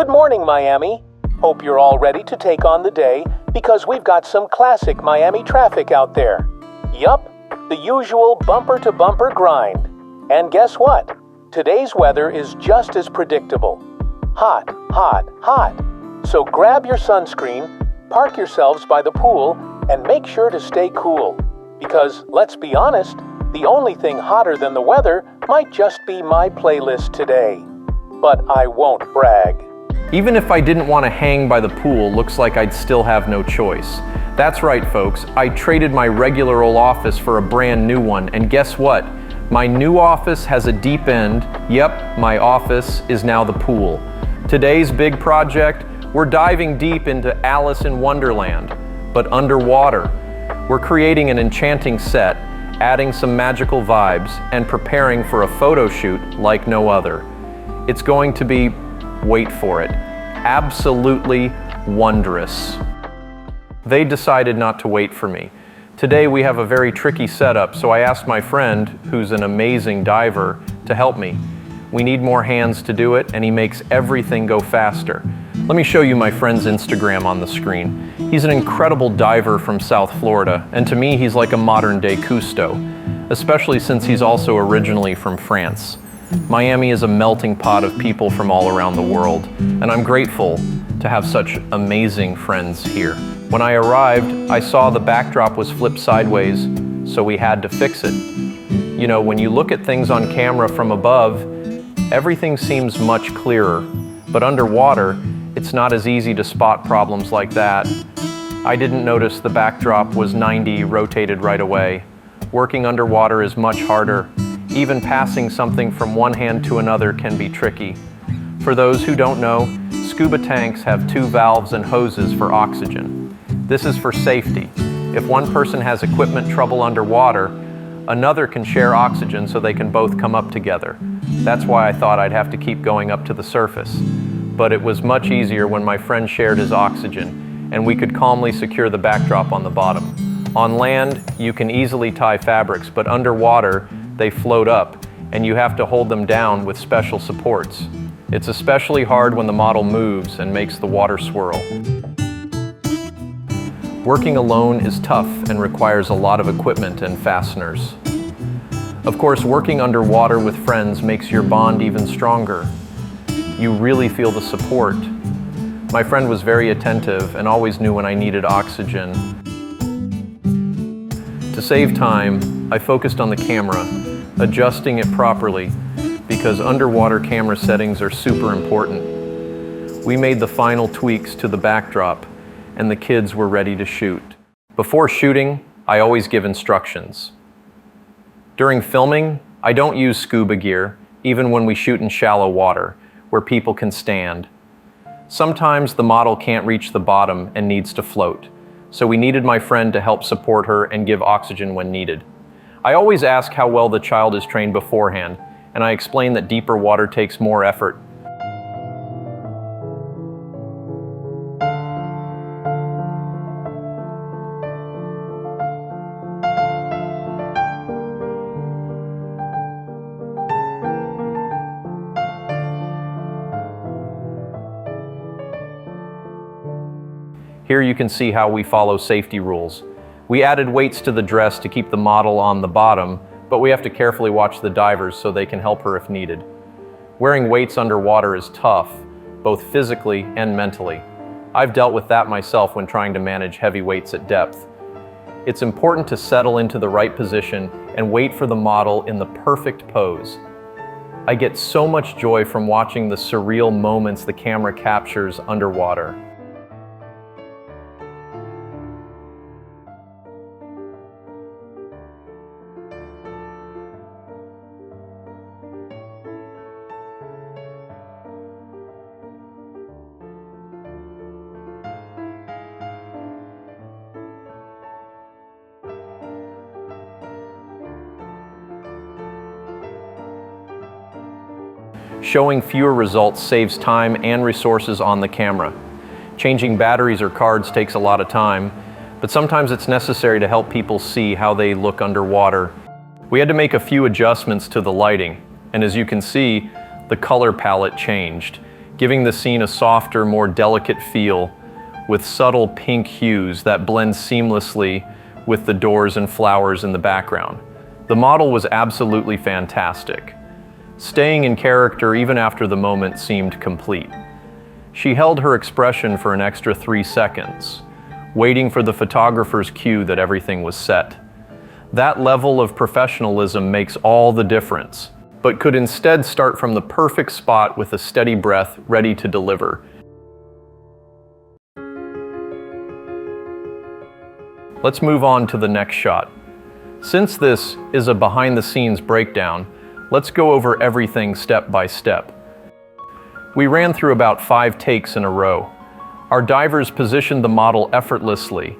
Good morning, Miami. Hope you're all ready to take on the day because we've got some classic Miami traffic out there. Yup, the usual bumper-to-bumper grind. And guess what? Today's weather is just as predictable. Hot, hot, hot. So grab your sunscreen, park yourselves by the pool, and make sure to stay cool. Because, let's be honest, the only thing hotter than the weather might just be my playlist today. But I won't brag. Even if I didn't want to hang by the pool, looks like I'd still have no choice. That's right, folks. I traded my regular old office for a brand new one, and guess what? My new office has a deep end. Yep, my office is now the pool. Today's big project, we're diving deep into Alice in Wonderland, but underwater. We're creating an enchanting set, adding some magical vibes, and preparing for a photo shoot like no other. It's going to be, wait for it, absolutely wondrous. They decided not to wait for me. Today we have a very tricky setup, so I asked my friend, who's an amazing diver, to help me. We need more hands to do it, and he makes everything go faster. Let me show you my friend's Instagram on the screen. He's an incredible diver from South Florida, and to me he's like a modern-day Cousteau, especially since he's also originally from France. Miami is a melting pot of people from all around the world, and I'm grateful to have such amazing friends here. When I arrived, I saw the backdrop was flipped sideways, so we had to fix it. You know, when you look at things on camera from above, everything seems much clearer, but underwater, it's not as easy to spot problems like that. I didn't notice the backdrop was 90 rotated right away. Working underwater is much harder. Even passing something from one hand to another can be tricky. For those who don't know, scuba tanks have 2 valves and hoses for oxygen. This is for safety. If one person has equipment trouble underwater, another can share oxygen so they can both come up together. That's why I thought I'd have to keep going up to the surface. But it was much easier when my friend shared his oxygen, and we could calmly secure the backdrop on the bottom. On land, you can easily tie fabrics, but underwater, they float up, and you have to hold them down with special supports. It's especially hard when the model moves and makes the water swirl. Working alone is tough and requires a lot of equipment and fasteners. Of course, working underwater with friends makes your bond even stronger. You really feel the support. My friend was very attentive and always knew when I needed oxygen. To save time, I focused on the camera, adjusting it properly, because underwater camera settings are super important. We made the final tweaks to the backdrop, and the kids were ready to shoot. Before shooting, I always give instructions. During filming, I don't use scuba gear, even when we shoot in shallow water, where people can stand. Sometimes the model can't reach the bottom and needs to float, so we needed my friend to help support her and give oxygen when needed. I always ask how well the child is trained beforehand, and I explain that deeper water takes more effort. Here you can see how we follow safety rules. We added weights to the dress to keep the model on the bottom, but we have to carefully watch the divers so they can help her if needed. Wearing weights underwater is tough, both physically and mentally. I've dealt with that myself when trying to manage heavy weights at depth. It's important to settle into the right position and wait for the model in the perfect pose. I get so much joy from watching the surreal moments the camera captures underwater. Showing fewer results saves time and resources on the camera. Changing batteries or cards takes a lot of time, but sometimes it's necessary to help people see how they look underwater. We had to make a few adjustments to the lighting, and as you can see, the color palette changed. giving the scene a softer, more delicate feel with subtle pink hues that blend seamlessly with the doors and flowers in the background. The model was absolutely fantastic, staying in character even after the moment seemed complete. She held her expression for an extra 3 seconds, waiting for the photographer's cue that everything was set. That level of professionalism makes all the difference, but could instead start from the perfect spot with a steady breath ready to deliver. Let's move on to the next shot. Since this is a behind-the-scenes breakdown, let's go over everything step by step. We ran through about 5 takes in a row. Our divers positioned the model effortlessly,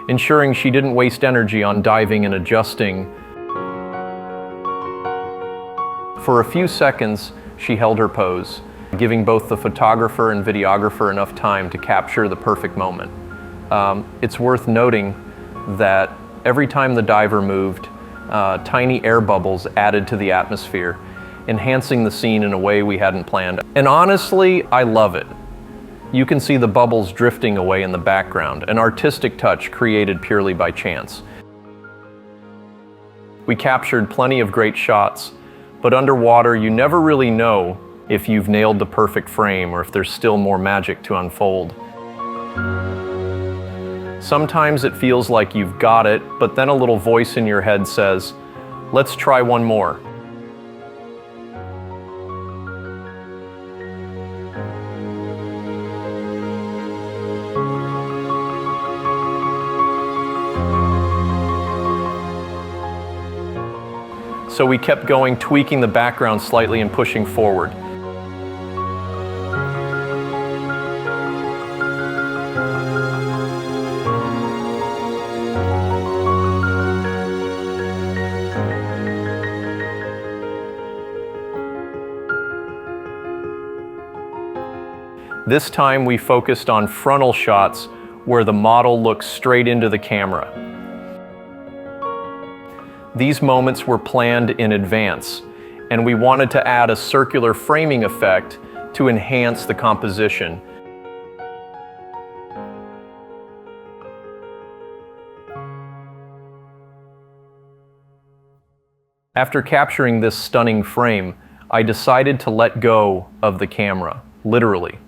ensuring she didn't waste energy on diving and adjusting. For a few seconds, she held her pose, giving both the photographer and videographer enough time to capture the perfect moment. It's worth noting that every time the diver moved, tiny air bubbles added to the atmosphere, enhancing the scene in a way we hadn't planned. And honestly, I love it. You can see the bubbles drifting away in the background, an artistic touch created purely by chance. We captured plenty of great shots, but underwater you never really know if you've nailed the perfect frame or if there's still more magic to unfold. Sometimes it feels like you've got it, but then a little voice in your head says, "Let's try one more." So we kept going, tweaking the background slightly and pushing forward. This time we focused on frontal shots where the model looks straight into the camera. These moments were planned in advance, and we wanted to add a circular framing effect to enhance the composition. After capturing this stunning frame, I decided to let go of the camera, literally.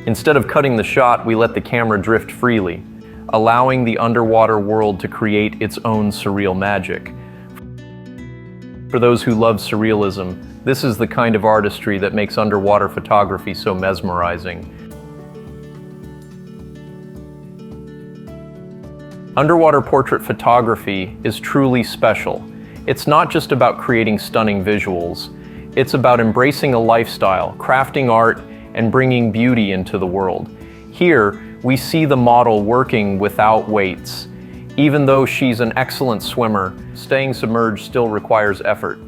Instead of cutting the shot, we let the camera drift freely, allowing the underwater world to create its own surreal magic. For those who love surrealism, this is the kind of artistry that makes underwater photography so mesmerizing. Underwater portrait photography is truly special. It's not just about creating stunning visuals. It's about embracing a lifestyle, crafting art, and bringing beauty into the world. Here, we see the model working without weights. Even though she's an excellent swimmer, staying submerged still requires effort.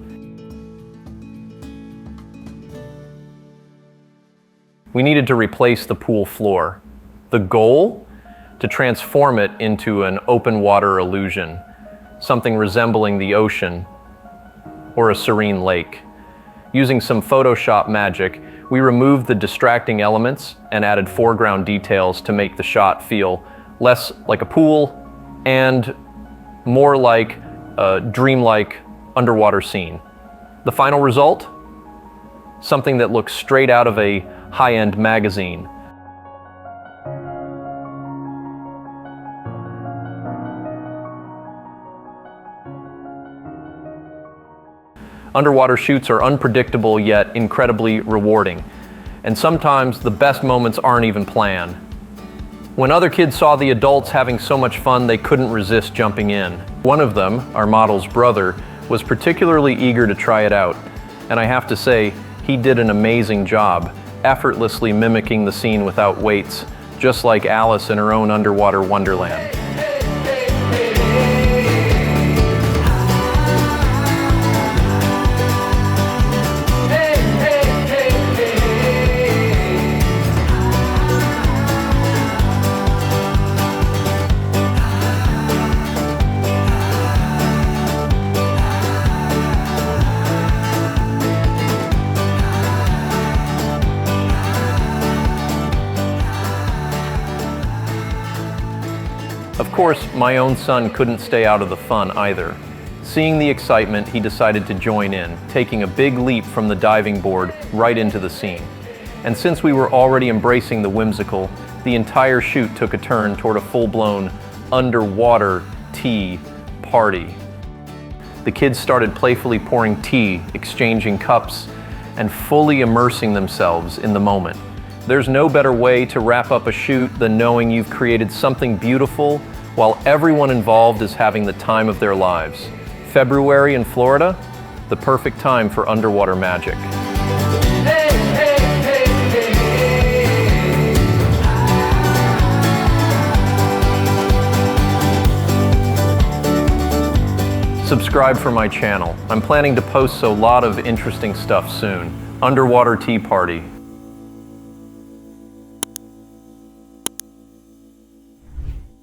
We needed to replace the pool floor. The goal? To transform it into an open water illusion, something resembling the ocean or a serene lake. Using some Photoshop magic, we removed the distracting elements and added foreground details to make the shot feel less like a pool and more like a dreamlike underwater scene. The final result? Something that looks straight out of a high-end magazine. Underwater shoots are unpredictable yet incredibly rewarding, and sometimes the best moments aren't even planned. When other kids saw the adults having so much fun, they couldn't resist jumping in. One of them, our model's brother, was particularly eager to try it out, and I have to say, he did an amazing job, effortlessly mimicking the scene without weights, just like Alice in her own underwater wonderland. Of course, my own son couldn't stay out of the fun either. Seeing the excitement, he decided to join in, taking a big leap from the diving board right into the scene. And since we were already embracing the whimsical, the entire shoot took a turn toward a full-blown underwater tea party. The kids started playfully pouring tea, exchanging cups, and fully immersing themselves in the moment. There's no better way to wrap up a shoot than knowing you've created something beautiful while everyone involved is having the time of their lives. February in Florida, the perfect time for underwater magic. Subscribe for my channel. I'm planning to post a lot of interesting stuff soon. Underwater tea party.